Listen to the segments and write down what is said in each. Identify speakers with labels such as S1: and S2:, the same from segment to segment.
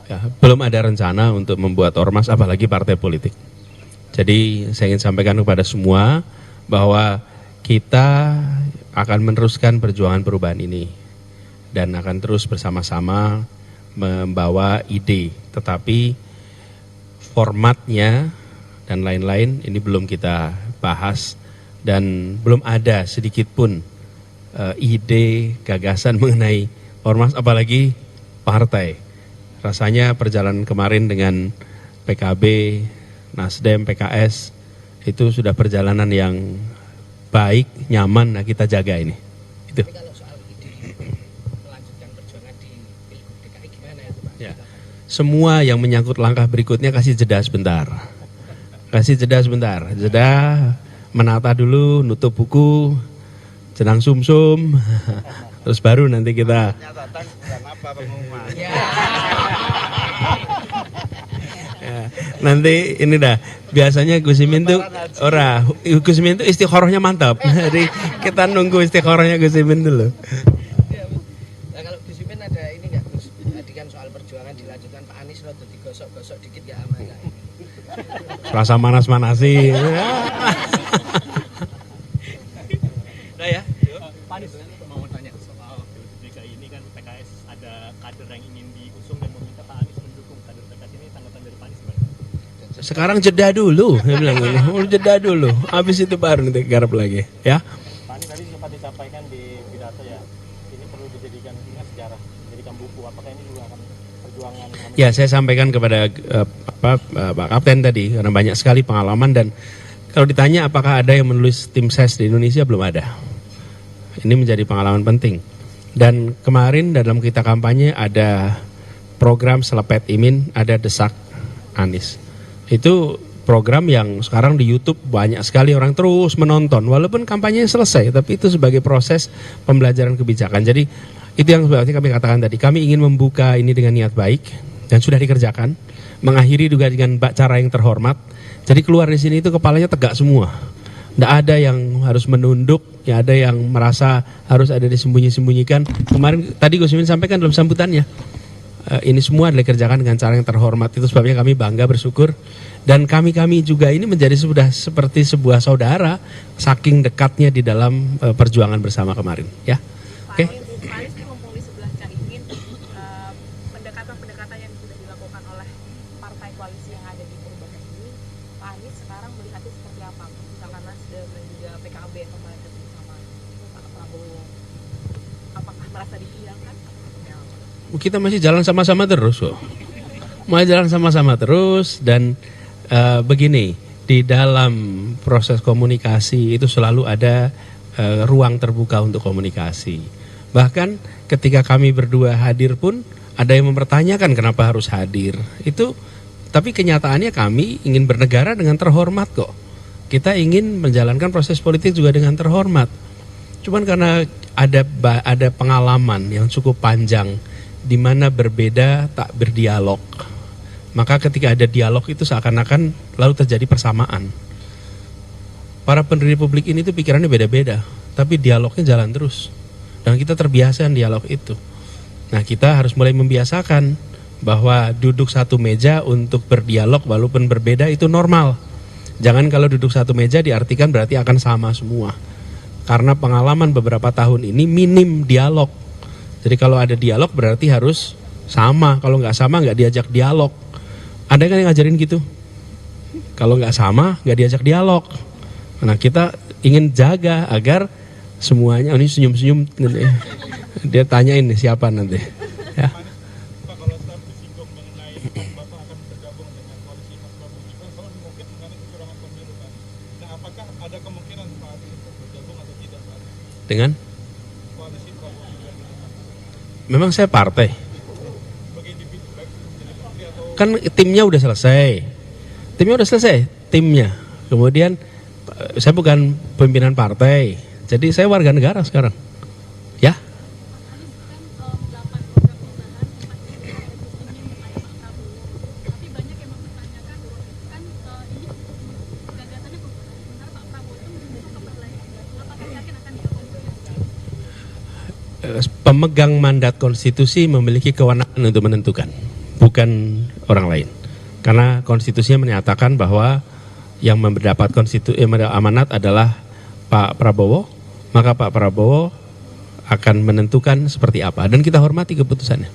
S1: Ya, belum ada rencana untuk membuat ormas apalagi partai politik. Jadi saya ingin sampaikan kepada semua bahwa kita akan meneruskan perjuangan perubahan ini dan akan terus bersama-sama membawa ide. Tetapi formatnya dan lain-lain ini belum kita bahas dan belum ada sedikit pun ide, gagasan mengenai ormas apalagi partai. Rasanya perjalanan kemarin dengan PKB, Nasdem, PKS itu sudah perjalanan yang baik, nyaman, nah kita jaga ini. Itu.
S2: Tapi kalau soal ide melanjutkan perjuangan di Pilgub DKI gimana ya Pak?
S1: Ya. Semua yang menyangkut langkah berikutnya kasih jeda sebentar. Kasih jeda sebentar. Jeda, menata dulu, nutup buku, jenang sumsum, terus baru nanti kita.
S3: Catatan bulan apa pengumuman?
S1: Ya, nanti ini dah biasanya Gus Imin tuh Gus Imin tuh istikharahnya mantap. Jadi kita nunggu istikharahnya Gus Imin dulu.
S2: Nah kalau Gus Imin ada ini nggak Gus? Tadi kan soal perjuangan dilanjutkan Pak Anies lo tuh digosok-gosok dikit nggak sama nggak?
S1: Rasa manas-manasi. Nah ya.
S4: Pak Anies mau tanya soal Pilgub DKI ini kan PKS ada kader yang ingin diusung dan meminta Pak Anies mendukung kader PKS ini, tanggapan dari Pak Anies gimana?
S1: Sekarang jeda dulu, saya bilang gini, jeda dulu, habis itu baru nanti garap lagi, ya.
S4: Pak Anies tadi sempat disampaikan di pidato ya, ini perlu dijadikan sejarah, dijadikan buku. Apakah ini juga akan perjuangan?
S1: Ya, saya sampaikan kepada Pak Kapten tadi, karena banyak sekali pengalaman dan kalau ditanya apakah ada yang menulis tim ses di Indonesia, belum ada. Ini menjadi pengalaman penting. Dan kemarin dalam kita kampanye ada program Selepet Imin, ada Desak Anies. Itu program yang sekarang di YouTube banyak sekali orang terus menonton. Walaupun kampanye selesai, tapi itu sebagai proses pembelajaran kebijakan. Jadi itu yang sebenarnya kami katakan tadi. Kami ingin membuka ini dengan niat baik dan sudah dikerjakan. Mengakhiri juga dengan cara yang terhormat. Jadi keluar di sini itu kepalanya tegak semua. Tidak ada yang harus menunduk, ya ada yang merasa harus ada disembunyi-sembunyikan. Kemarin tadi Gus Imin sampaikan dalam sambutannya, ini semua adalah dikerjakan dengan cara yang terhormat. Itu sebabnya kami bangga, bersyukur. Dan kami juga ini menjadi sudah seperti sebuah saudara, saking dekatnya di dalam perjuangan bersama kemarin. Ya, oke.
S5: Pak Anies mengumpuli sebelah Caimin, pendekatan-pendekatan yang sudah dilakukan oleh partai koalisi yang ada di perubahan ini, Pak Anies sekarang melihatnya seperti apa? Misalkan Nasdem dan juga PKB kemarin ketemu sama Pak Prabowo, apakah merasa dihilangkan?
S1: Kita masih jalan sama-sama terus kok. Masih jalan sama-sama terus dan begini, di dalam proses komunikasi itu selalu ada ruang terbuka untuk komunikasi. Bahkan ketika kami berdua hadir pun ada yang mempertanyakan kenapa harus hadir. Itu tapi kenyataannya kami ingin bernegara dengan terhormat kok. Kita ingin menjalankan proses politik juga dengan terhormat. Cuman karena ada pengalaman yang cukup panjang di mana berbeda tak berdialog. Maka ketika ada dialog itu seakan-akan lalu terjadi persamaan. Para pendiri publik ini tuh pikirannya beda-beda, tapi dialognya jalan terus. Dan kita terbiasa dengan dialog itu. Nah, kita harus mulai membiasakan bahwa duduk satu meja untuk berdialog walaupun berbeda itu normal. Jangan kalau duduk satu meja diartikan berarti akan sama semua. Karena pengalaman beberapa tahun ini minim dialog. Jadi kalau ada dialog berarti harus sama. Kalau nggak sama nggak diajak dialog. Ada kan yang ngajarin gitu? Kalau nggak sama nggak diajak dialog. Nah kita ingin jaga agar semuanya, ini senyum-senyum. Dia tanyain siapa nanti. Ya.
S3: Pak, kalau tetap disinggung mengenai Bapak akan bergabung dengan koalisi Mas Prabowo Gibran, kalau mungkin mengenai kecurangan pemilu kan. Nah, apakah ada kemungkinan Pak Anies untuk bergabung atau tidak Pak?
S1: Dengan?
S3: Koalisi Prabowo Gibran.
S1: Memang saya partai.
S3: Sebagai individu, baik jadi menteri atau
S1: Kan timnya udah selesai. Timnya. Kemudian saya bukan pimpinan partai. Jadi saya warga negara sekarang. Ya. Pemegang mandat konstitusi memiliki kewenangan untuk menentukan. bukan orang lain. Karena konstitusinya menyatakan bahwa yang mendapat amanat adalah Pak Prabowo, maka Pak Prabowo akan menentukan seperti apa dan kita hormati keputusannya.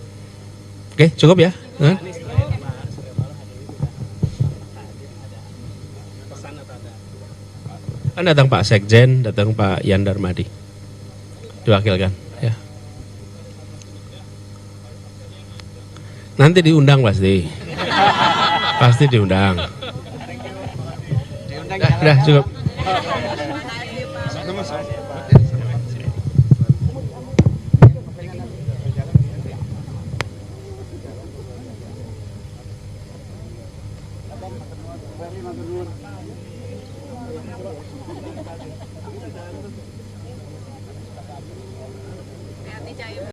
S1: Oke, cukup ya? Hah? Kan datang Pak Sekjen, datang Pak Yan Darmadi, diwakilkan. Ya. Nanti diundang pasti diundang. Dah cukup.